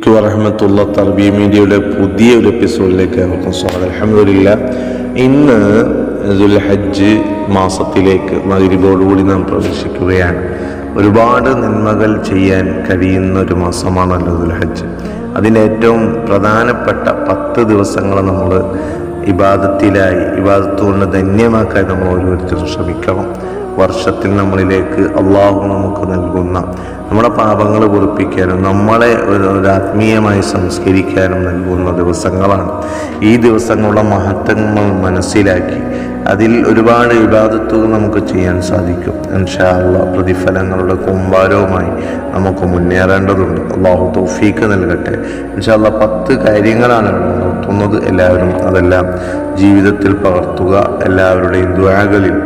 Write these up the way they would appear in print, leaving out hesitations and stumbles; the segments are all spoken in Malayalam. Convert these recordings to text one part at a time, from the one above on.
വറഹ്മത്തുള്ള തർബിയ മീഡിയയുടെ പുതിയൊരു എപ്പിസോഡിലേക്ക് അവർക്കും സ്വാഗതം. അൽഹംദുലില്ലാഹ്, ഇന്ന് ദുൽഹജ്ജ് മാസത്തിലേക്ക് മഗ്‌രിബോടുകൂടി നാം പ്രവേശിക്കുകയാണ്. ഒരുപാട് നന്മകൾ ചെയ്യാൻ കഴിയുന്ന ഒരു മാസമാണല്ലോ ദുൽഹജ്ജ്. അതിൻ്റെ ഏറ്റവും പ്രധാനപ്പെട്ട 10 ദിവസങ്ങൾ നമ്മൾ ഇബാദത്ത് കൊണ്ട് ധന്യമാക്കാൻ നമ്മൾ ഓരോരുത്തരും ശ്രമിക്കണം. വർഷത്തിൽ നമ്മളിലേക്ക് അള്ളാഹു നമുക്ക് നൽകുന്ന നമ്മുടെ പാപങ്ങൾ പൊറുപ്പിക്കാനും നമ്മളെ ഒരു ആത്മീയമായി സംസ്കരിക്കാനും നൽകുന്ന ദിവസങ്ങളാണ്. ഈ ദിവസങ്ങളുടെ മഹത്വങ്ങൾ മനസ്സിലാക്കി അതിൽ ഒരുപാട് ഇബാദത്തുകൾ നമുക്ക് ചെയ്യാൻ സാധിക്കും. ഇൻഷാ അല്ലാഹ് പ്രതിഫലങ്ങളുടെ കൂമ്പാരവുമായി നമുക്ക് മുന്നേറേണ്ടതുണ്ട്. അള്ളാഹു തൗഫീക്ക് നൽകട്ടെ. ഇൻഷാ അല്ലാഹ് 10 കാര്യങ്ങളാണ് ഉണർത്തുന്നത്. എല്ലാവരും അതെല്ലാം ജീവിതത്തിൽ പകർത്തുക. എല്ലാവരുടെയും ദുആകളിൽ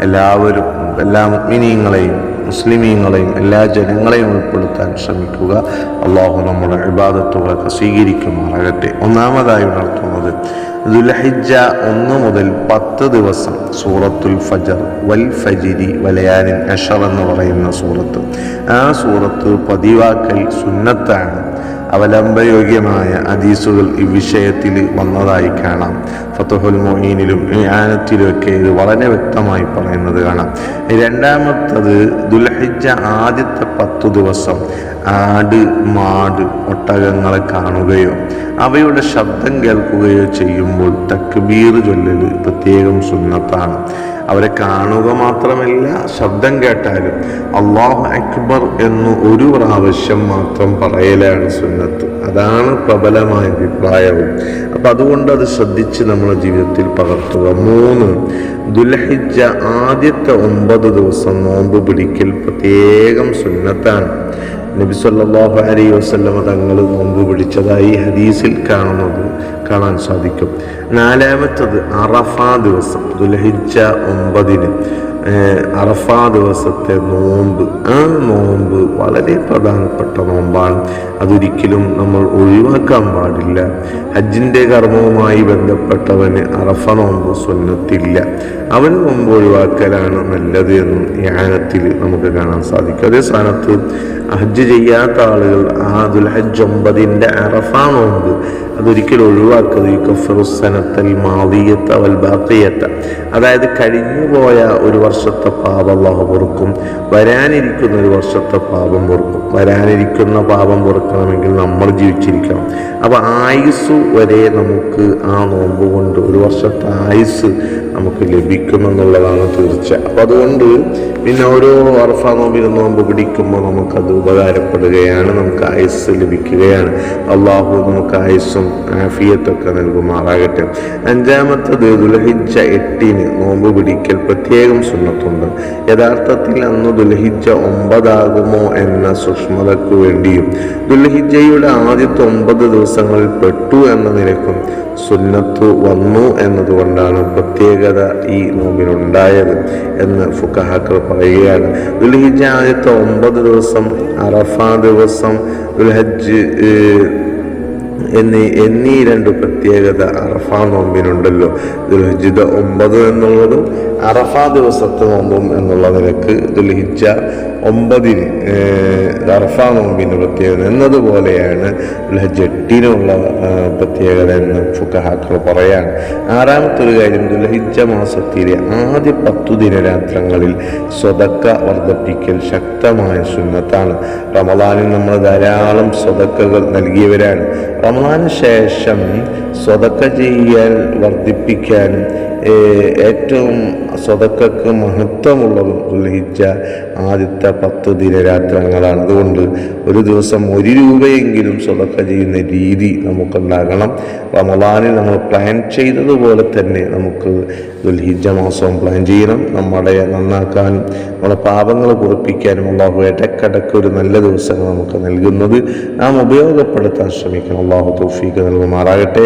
എല്ലാവരും എല്ലാ മുഅ്മിനീങ്ങളെയും മുസ്ലിമീങ്ങളെയും എല്ലാ ജനങ്ങളെയും ഉൾപ്പെടുത്താൻ ശ്രമിക്കുക. അള്ളാഹു നമ്മുടെ ഇബാദത്തുകളൊക്കെ സ്വീകരിക്കുമാറാകട്ടെ. ഒന്നാമതായി ഉണർത്തുന്നത് ദുൽഹിജ്ജ 1 മുതൽ 10 ദിവസം സൂറത്തുൽ ഫജ്ർ വൽ ഫജ്രി വലയാലിൻ അശ്ർ എന്ന് പറയുന്ന സൂറത്ത്. ആ സൂറത്ത് പതിവാക്കൽ സുന്നത്താണ്. അവലംബയോഗ്യമായ ഹദീസുകൾ ഈ വിഷയത്തിൽ വന്നതായി കാണാം. ഫത്ഹുൽ മുഈനിലും ഇആനത്തിലുമൊക്കെ ഇത് വളരെ വ്യക്തമായി പറയുന്നത് കാണാം. രണ്ടാമത്തത് ദുൽഹിജ്ജ ആദ്യത്തെ 10 ദിവസം ആട്, മാട്, ഒട്ടകങ്ങളെ കാണുകയോ അവയുടെ ശബ്ദം കേൾക്കുകയോ ചെയ്യുമ്പോൾ തക്ബീർ ചൊല്ലൽ പ്രത്യേകം സുന്നത്താണ്. അവരെ കാണുക മാത്രമല്ല, ശബ്ദം കേട്ടാലും അല്ലാഹു അക്ബർ എന്ന് ഒരു പ്രാവശ്യം മാത്രം പറയലാണ് സുന്നത്ത്. അതാണ് പ്രബലമായ അഭിപ്രായവും. അപ്പം അതുകൊണ്ട് അത് ശ്രദ്ധിച്ച് നമ്മുടെ ജീവിതത്തിൽ പകർത്തുക. 3, ദുൽഹിജ്ജ ആദ്യത്തെ 9 ദിവസം നോമ്പ് പിടിക്കൽ പ്രത്യേകം സുന്നത്താണ്. നബി സല്ലല്ലാഹു അലൈഹി വസല്ലമ തങ്ങൾ നോമ്പ് പിടിച്ചതായി ഹദീസിൽ കാണാൻ സാധിക്കും. 4മത്തത് അറഫാ ദിവസം ദുൽഹിജ്ജ 9 അറഫാ ദിവസത്തെ നോമ്പ്. ആ നോമ്പ് വളരെ പ്രധാനപ്പെട്ട നോമ്പാണ്. അതൊരിക്കലും നമ്മൾ ഒഴിവാക്കാൻ പാടില്ല. ഹജ്ജിൻ്റെ കർമ്മവുമായി ബന്ധപ്പെട്ടവന് അറഫ നോമ്പ് സുന്നത്തില്ല. അവൻ നോമ്പ് ഒഴിവാക്കലാണ് നല്ലത് എന്നും യാനത്തിൽ നമുക്ക് കാണാൻ സാധിക്കും. അതേ സ്ഥാനത്ത് ഹജ്ജ് ചെയ്യാത്ത ആളുകൾ ആ ദുൽഹജ്ജ് 9 അറഫ നോമ്പ് അതൊരിക്കലും ഒഴിവാക്കരുത്. യുകഫിറുസ്സനത്തൽ മാദിയത വൽ ബാഖിയത, അതായത് കഴിഞ്ഞുപോയ ഒരു വർഷത്തെ പാപം അല്ലാഹു പൊറുക്കും, വരാനിരിക്കുന്ന ഒരു വർഷത്തെ പാപം പൊറുക്കും. വരാനിരിക്കുന്ന പാപം പൊറുക്കണമെങ്കിൽ നമ്മൾ ജീവിച്ചിരിക്കണം. അപ്പോൾ ആയുസ് വരെ നമുക്ക് ആ നോമ്പ് കൊണ്ട് ഒരു വർഷത്തെ ആയുസ് നമുക്ക് ലഭിക്കുമെന്നുള്ളതാണ് തീർച്ച. അപ്പം അതുകൊണ്ട് പിന്നെ ഓരോ അറഫ നോമ്പ് പിടിക്കുമ്പോൾ നമുക്കത് ഉപകാരപ്പെടുകയാണ്, നമുക്ക് ആയുസ് ലഭിക്കുകയാണ്. അള്ളാഹു നമുക്ക് ആയുസ്സും ആഫിയത്തൊക്കെ നൽകുമാറാകട്ടെ. 5മത്തത് ദുൽഹിജ്ജ 8 നോമ്പ് പിടിക്കൽ പ്രത്യേകം സുന്നത്തുണ്ട്. യഥാർത്ഥത്തിൽ അന്ന് ദുൽഹിജ്ജ 9 ആകുമോ എന്ന സൂക്ഷ്മതയ്ക്ക് വേണ്ടിയും ദുൽഹിജ്ജയുടെ ആദ്യത്തെ 9 ദിവസങ്ങളിൽ പെട്ടു എന്ന നിലക്കും സുന്നത്ത് വന്നു എന്നതുകൊണ്ടാണ് പ്രത്യേകത ഈ നോമ്പിനുണ്ടായത് എന്ന് ഫുഖഹാക്കൾ പറയുകയാണ്. ദുൽഹിജ്ജ ആദ്യത്തെ 9 ദിവസം, അറഫാ ദിവസം, ദുൽഹജ്ജ് എന്നീ 2 പ്രത്യേകത അറഫാ നോമ്പിനുണ്ടല്ലോ. ദുൽഹിജ്ജ 9 എന്നുള്ളതും അറഫാ ദിവസത്തെ നോമ്പും എന്നുള്ള നിലക്ക് ദുൽഹിജ്ജ 9 അറഫാ നോമ്പിൻ്റെ പ്രത്യേകത എന്നതുപോലെയാണ് ദുൽഹജ്ജ 8 പ്രത്യേകത എന്ന് ഫുഖഹാക്കൾ പറയാണ്. 6മത്തൊരു കാര്യം, ദുൽഹിജ്ജ മാസത്തിലെ ആദ്യ 10 ദിനരാത്രങ്ങളിൽ സ്വതക്ക വർദ്ധിപ്പിക്കൽ ശക്തമായ സുന്നത്താണ്. റമദാനിൽ നമ്മൾ ധാരാളം സ്വതക്കകൾ നൽകിയവരാണ്. റമദാന് ശേഷം സ്വതക്ക ചെയ്യാൻ വർദ്ധിപ്പിക്കാനും ഏറ്റവും സ്വതക്കക്ക് മഹത്വമുള്ളതും ദുൽഹിജ്ജ ആദ്യത്തെ 10 ദിനരാത്രങ്ങളാണ്. അതുകൊണ്ട് ഒരു ദിവസം 1 രൂപയെങ്കിലും സ്വതക്ക ചെയ്യുന്ന രീതി നമുക്കുണ്ടാകണം. റമദാനിൽ നമ്മൾ പ്ലാൻ ചെയ്തതുപോലെ തന്നെ നമുക്ക് ദുൽഹിജ്ജ മാസവും പ്ലാൻ ചെയ്യണം. നമ്മളെ നന്നാക്കാനും നമ്മളെ പാപങ്ങൾ കുറിപ്പിക്കാനും അള്ളാഹു ഇടയ്ക്കിടയ്ക്ക് ഒരു നല്ല ദിവസങ്ങൾ നമുക്ക് നൽകുന്നത് നാം ഉപയോഗപ്പെടുത്താൻ ശ്രമിക്കണം. അള്ളാഹു തൗഫീഖ് നൽകുമാറാകട്ടെ.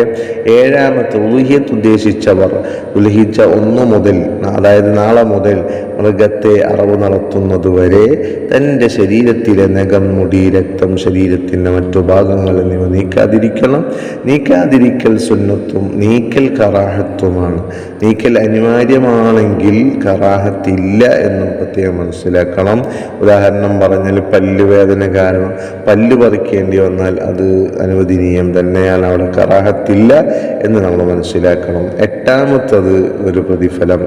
7മത്തെ ഉളുഹിയ്യത്ത് ഉദ്ദേശിച്ചവർ ദുൽഹിജ്ജ 1 മുതൽ അതായത് നാളെ മുതൽ മൃഗത്തെ അറവ് നടത്തുന്നത് വരെ തൻ്റെ ശരീരത്തിലെ നഖം, മുടി, രക്തം, ശരീരത്തിൻ്റെ മറ്റു ഭാഗങ്ങൾ എന്നിവ നീക്കാതിരിക്കൽ സുന്നത്തും നീക്കൽ കറാഹത്തുമാണ്. നീക്കൽ അനിവാര്യമാണെങ്കിൽ കറാഹത്തില്ല എന്നും പ്രത്യേകം മനസ്സിലാക്കണം. ഉദാഹരണം പറഞ്ഞാൽ പല്ലുവേദന കാരണം പല്ല് പറിക്കേണ്ടി വന്നാൽ അത് അനുവദനീയം തന്നെയാണ്, അവിടെ കറാഹത്തില്ല എന്ന് നമ്മൾ മനസ്സിലാക്കണം. എട്ടാമത്തത് ഒരു പ്രതിഫലം,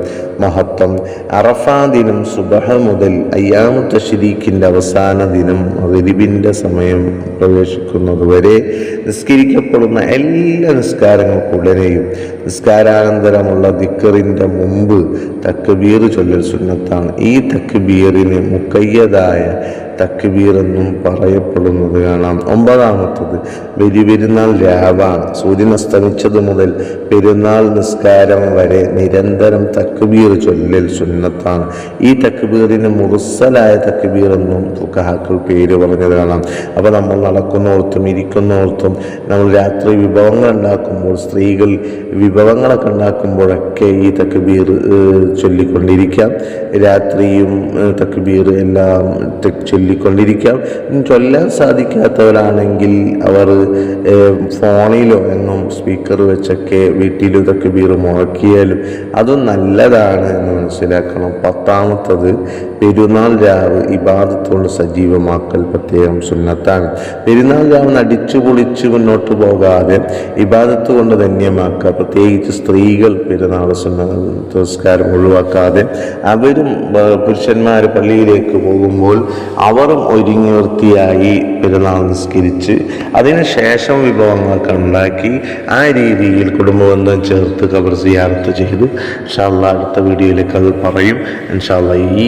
മഹത്വം. അറഫാ ദിനം സുബഹ മുതൽ അയ്യാമു തശ്രീഖിൻ്റെ അവസാന ദിനം മഗ്‌രിബിൻ്റെ സമയം പ്രവേശിക്കുന്നത് വരെ നിസ്കരിക്കപ്പെടുന്ന എല്ലാ നിസ്കാരങ്ങൾക്കുടനെയും നിസ്കാരാനന്തരമുള്ള ദിക്റിൻ്റെ മുമ്പ് തക്ബീർ ചൊല്ലൽ സുന്നത്താണ്. ഈ തക്ബീറിന് മുഖയ്യദായ തക്ബീർ എന്നും പറയപ്പെടുന്നത് കാണാം. ഒമ്പതാമത്തത് ബലിപെരുന്നാൾ രാവാണ്. സൂര്യൻ അസ്തമിച്ചത് മുതൽ പെരുന്നാൾ നിസ്കാരം വരെ നിരന്തരം തക്ബീർ ചൊല്ലൽ സുന്നത്താണ്. ഈ തക്ബീറിന് മുർസലായ തക്ബീർ എന്നും ഫുഖഹാക്കൾ പേര് പറഞ്ഞത് കാണാം. അപ്പോൾ നമ്മൾ നടക്കുന്നോർത്തും ഇരിക്കുന്നോർത്തും നമ്മൾ രാത്രി വിഭവങ്ങൾ ഉണ്ടാക്കുമ്പോൾ, സ്ത്രീകൾ വിഭവങ്ങളൊക്കെ ഉണ്ടാക്കുമ്പോഴൊക്കെ ഈ തക്ബീർ ചൊല്ലിക്കൊണ്ടിരിക്കാം. രാത്രിയും തക്ബീർ എല്ലാം ചൊല്ലിക്കൊണ്ടിരിക്കാം. ചൊല്ലാൻ സാധിക്കാത്തവരാണെങ്കിൽ അവർ ഫോണിലോ എന്നും സ്പീക്കർ വെച്ചൊക്കെ വീട്ടിൽ തക്ബീർ മുഴക്കിയാലും അതും നല്ലതാണ് എന്ന് മനസ്സിലാക്കണം. പത്താമത്തത് പെരുന്നാൾ രാവ് ഇബാദത്തോട് സജീവമാക്കൽ പ്രത്യേകം സുന്നത്താണ്. പെരുന്നാൾ രാവ് അടിച്ചു പൊളിച്ച് മുന്നോട്ട് പോകാതെ ഇബാദത്ത് കൊണ്ട് ധന്യമാക്കുക. പ്രത്യേകിച്ച് സ്ത്രീകൾ പെരുന്നാൾ നമസ്കാരം ഒഴിവാക്കാതെ അവരും പുരുഷന്മാർ പള്ളിയിലേക്ക് പോകുമ്പോൾ അവരും ഒരുങ്ങി വൃത്തിയായി പെരുന്നാൾ നിസ്കരിച്ച് അതിനുശേഷം വിഭവങ്ങളൊക്കെ ഉണ്ടാക്കി ആ രീതിയിൽ കുടുംബബന്ധം ചേർത്ത് ഖബർ സിയാറത്ത് ചെയ്ത് ഇൻഷാ അല്ലാഹ് അടുത്ത വീഡിയോയിലേക്ക് അത് പറയും. ഇൻഷാ അല്ലാഹ് ഈ